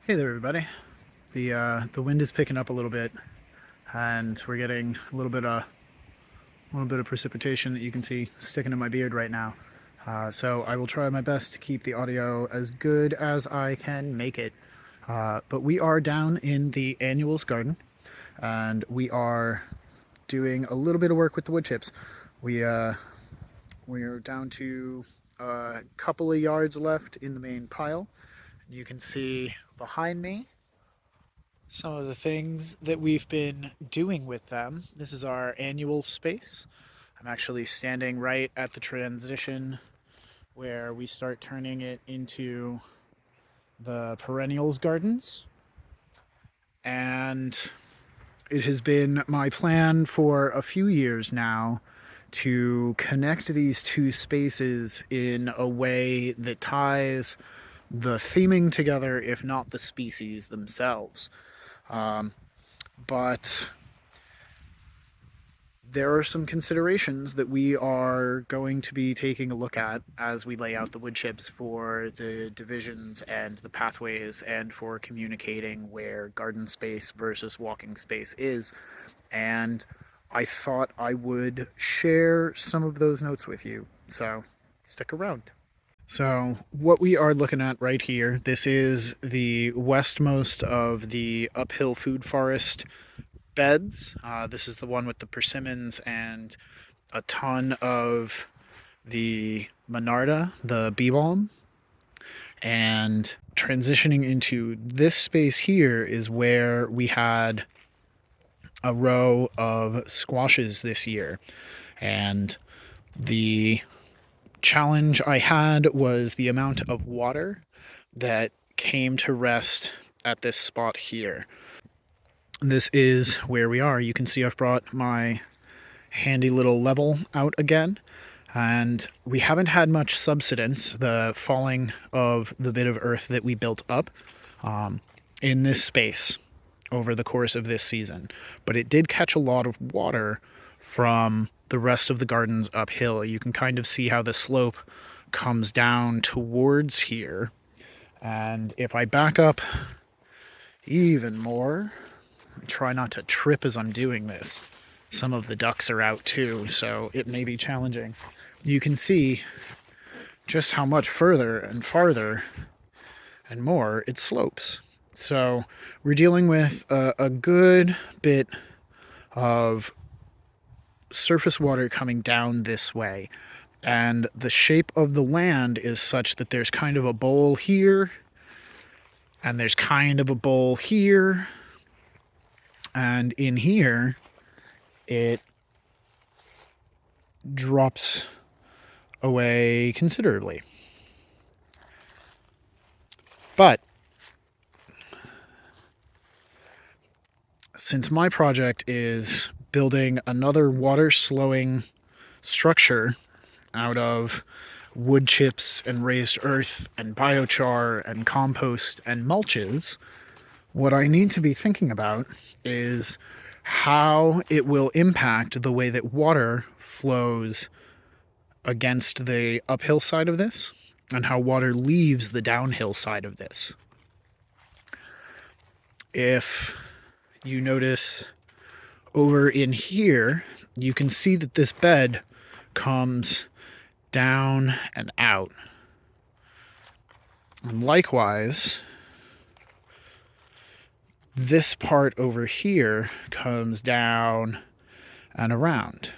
Hey there, everybody. The wind is picking up a little bit, and we're getting a little bit of precipitation that you can see sticking to my beard right now. So I will try my best to keep the audio as good as I can make it. But we are down in the annuals garden, and we are doing a little bit of work with the wood chips. We are down to a couple of yards left in the main pile. You can see behind me some of the things that we've been doing with them. This is our annual space. I'm actually standing right at the transition where we start turning it into the perennials gardens. And it has been my plan for a few years now to connect these two spaces in a way that ties the theming together, if not the species themselves. But there are some considerations that we are going to be taking a look at as we lay out the wood chips for the divisions and the pathways and for communicating where garden space versus walking space is. And I thought I would share some of those notes with you. So stick around. So, what we are looking at right here, this is the westmost of the uphill food forest beds. This is the one with the persimmons and a ton of the monarda, the bee balm. And transitioning into this space here is where we had a row of squashes this year. And the challenge I had was the amount of water that came to rest at this spot here. This is where we are. You can see I've brought my handy little level out again, and we haven't had much subsidence, the falling of the bit of earth that we built up in this space over the course of this season. But it did catch a lot of water from the rest of the gardens uphill. You can kind of see how the slope comes down towards here. And if I back up even more, try not to trip as I'm doing this. Some of the ducks are out too, so it may be challenging. You can see just how much further and farther and more it slopes. So we're dealing with a good bit of surface water coming down this way. And the shape of the land is such that there's kind of a bowl here, and there's kind of a bowl here, and in here it drops away considerably. But since my project is building another water slowing structure out of wood chips and raised earth and biochar and compost and mulches, what I need to be thinking about is how it will impact the way that water flows against the uphill side of this and how water leaves the downhill side of this. If you notice over in here, you can see that this bed comes down and out. And likewise, this part over here comes down and around.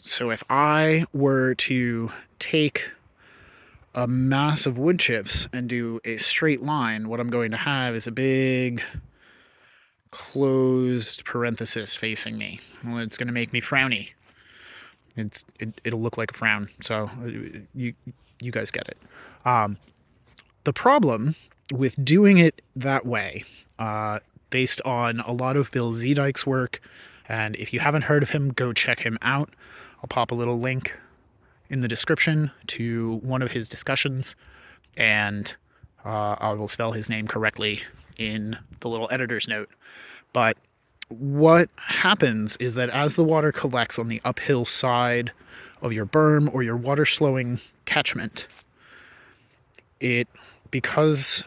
So if I were to take a mass of wood chips and do a straight line, what I'm going to have is a big closed parenthesis facing me. Well, it's going to make me frowny. It'll look like a frown. So you guys get it. The problem with doing it that way, based on a lot of Bill Zeedyk's work, and if you haven't heard of him, go check him out. I'll pop a little link in the description to one of his discussions, and I will spell his name correctly in the little editor's note. But what happens is that as the water collects on the uphill side of your berm or your water slowing catchment, because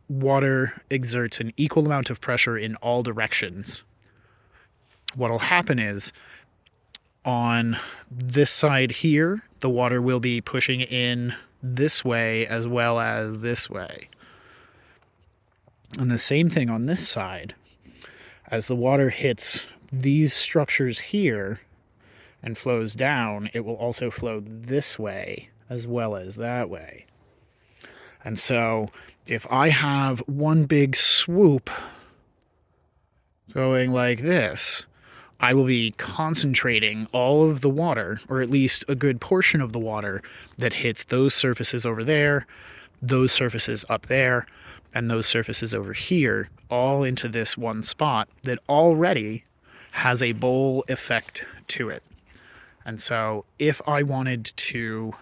water exerts an equal amount of pressure in all directions, what'll happen is on this side here, the water will be pushing in this way as well as this way. And the same thing on this side. As the water hits these structures here and flows down, it will also flow this way as well as that way. And so if I have one big swoop going like this, I will be concentrating all of the water, or at least a good portion of the water, that hits those surfaces over there, those surfaces up there, and those surfaces over here, all into this one spot that already has a bowl effect to it. And so if I wanted to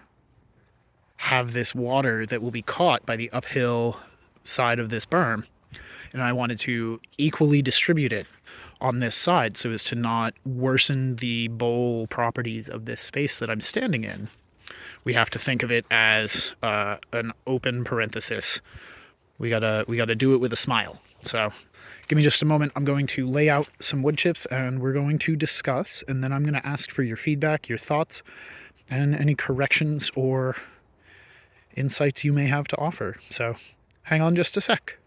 have this water that will be caught by the uphill side of this berm, and I wanted to equally distribute it on this side so as to not worsen the bowl properties of this space that I'm standing in, we have to think of it as an open parenthesis. We gotta do it with a smile. So give me just a moment. I'm going to lay out some wood chips and we're going to discuss, and then I'm going to ask for your feedback, your thoughts, and any corrections or insights you may have to offer. So hang on just a sec.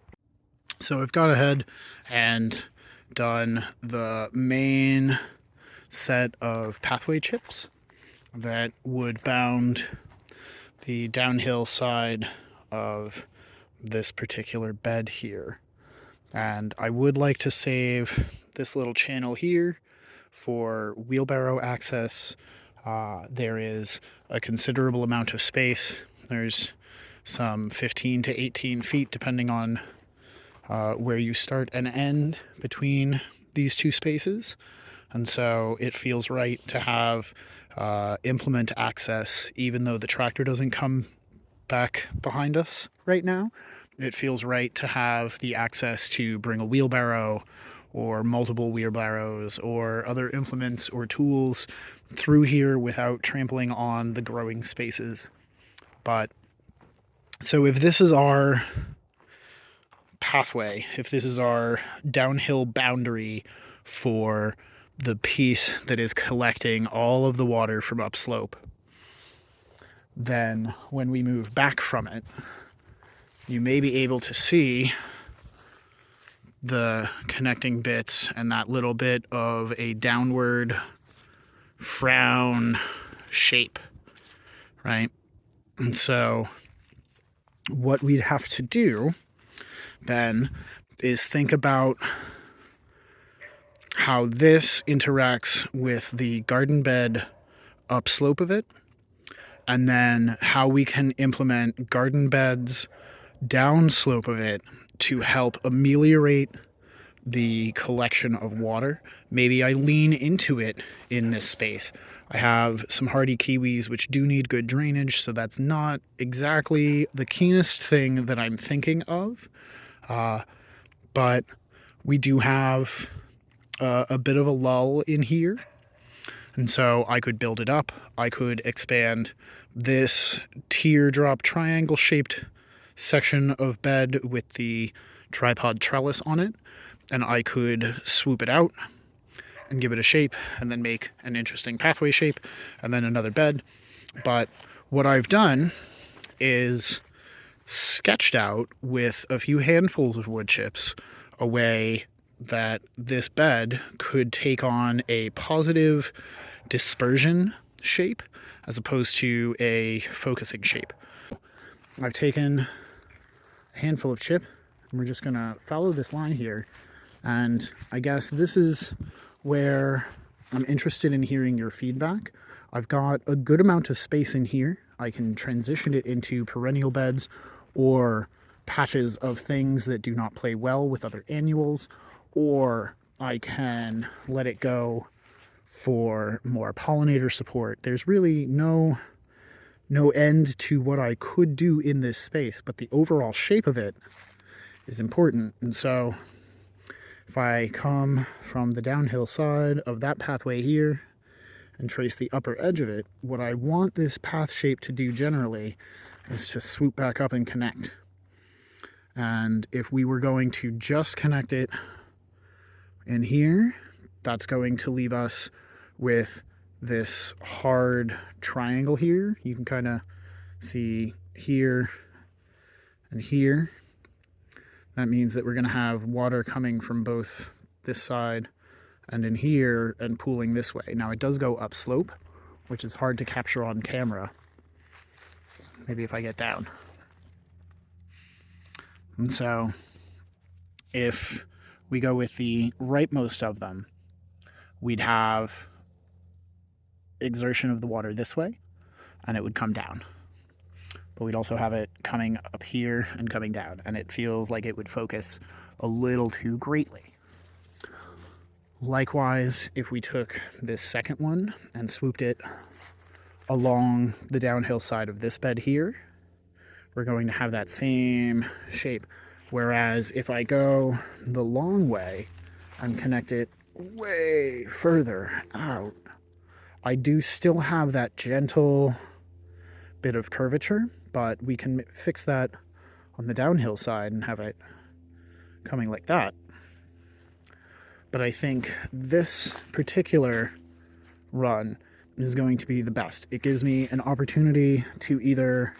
So I've gone ahead and done the main set of pathway chips that would bound the downhill side of this particular bed here. And I would like to save this little channel here for wheelbarrow access. There is a considerable amount of space. There's some 15 to 18 feet depending on where you start and end between these two spaces. And so it feels right to have implement access, even though the tractor doesn't come back behind us right now. It feels right to have the access to bring a wheelbarrow or multiple wheelbarrows or other implements or tools through here without trampling on the growing spaces. But so if this is our pathway, if this is our downhill boundary for the piece that is collecting all of the water from upslope, then when we move back from it, you may be able to see the connecting bits and that little bit of a downward frown shape, right? And so what we'd have to do then is think about how this interacts with the garden bed upslope of it, and then how we can implement garden beds downslope of it to help ameliorate the collection of water. Maybe I lean into it in this space. I have some hardy kiwis which do need good drainage, so that's not exactly the keenest thing that I'm thinking of. But we do have a bit of a lull in here. And so I could build it up. I could expand this teardrop triangle shaped section of bed with the tripod trellis on it. And I could swoop it out and give it a shape and then make an interesting pathway shape and then another bed. But what I've done is sketched out with a few handfuls of wood chips a way that this bed could take on a positive dispersion shape as opposed to a focusing shape. I've taken a handful of chip and we're just gonna follow this line here, and I guess this is where I'm interested in hearing your feedback. I've got a good amount of space in here. I can transition it into perennial beds or patches of things that do not play well with other annuals, or I can let it go for more pollinator support. There's really no end to what I could do in this space, but the overall shape of it is important. And so if I come from the downhill side of that pathway here and trace the upper edge of it, what I want this path shape to do generally is to swoop back up and connect. And if we were going to just connect it in here, that's going to leave us with this hard triangle here. You can kind of see here and here. That means that we're going to have water coming from both this side and in here and pooling this way. Now it does go upslope, which is hard to capture on camera. Maybe if I get down. And so if we go with the rightmost of them, we'd have exertion of the water this way, and it would come down. But we'd also have it coming up here and coming down, and it feels like it would focus a little too greatly. Likewise, if we took this second one and swooped it along the downhill side of this bed here, we're going to have that same shape. Whereas if I go the long way and connect it way further out, I do still have that gentle bit of curvature, but we can fix that on the downhill side and have it coming like that. But I think this particular run is going to be the best. It gives me an opportunity to either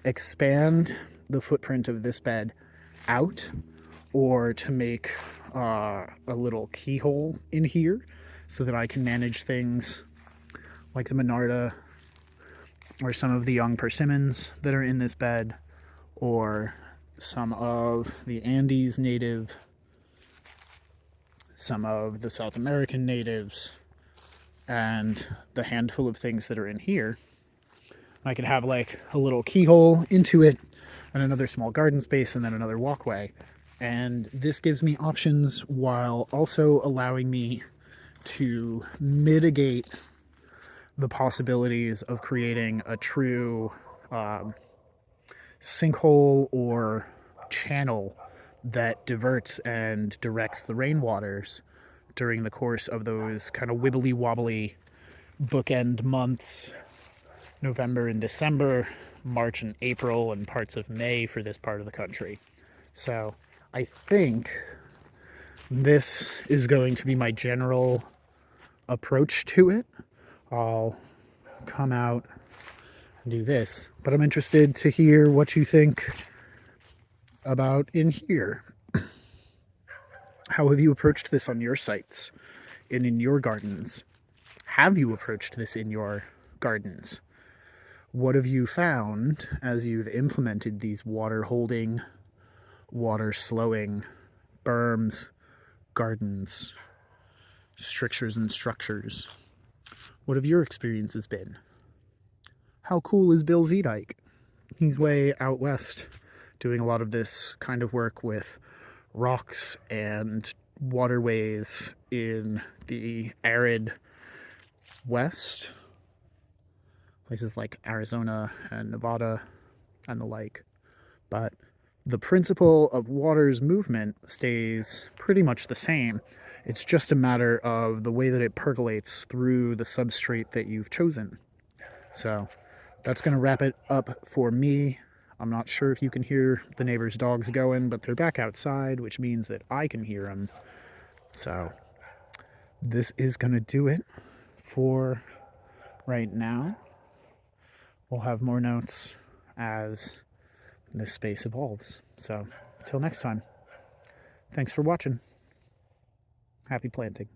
expand the footprint of this bed out or to make a little keyhole in here so that I can manage things like the Monarda or some of the young persimmons that are in this bed, or some of the Andes native, some of the South American natives, and the handful of things that are in here. I could have like a little keyhole into it and another small garden space and then another walkway. And this gives me options while also allowing me to mitigate the possibilities of creating a true sinkhole or channel that diverts and directs the rainwaters during the course of those kind of wibbly wobbly bookend months, November and December, March and April, and parts of May for this part of the country. So I think this is going to be my general approach to it. I'll come out and do this, but I'm interested to hear what you think about in here. How have you approached this on your sites and in your gardens? Have you approached this in your gardens? What have you found as you've implemented these water holding, water slowing berms, gardens, strictures and structures? What have your experiences been? How cool is Bill Zeedyk? He's way out west doing a lot of this kind of work with rocks and waterways in the arid west, places like Arizona and Nevada and the like. But the principle of water's movement stays pretty much the same. It's just a matter of the way that it percolates through the substrate that you've chosen. So that's going to wrap it up for me. I'm not sure if you can hear the neighbors' dogs going, but they're back outside, which means that I can hear them. So this is going to do it for right now. We'll have more notes as this space evolves. So till next time, thanks for watching. Happy planting.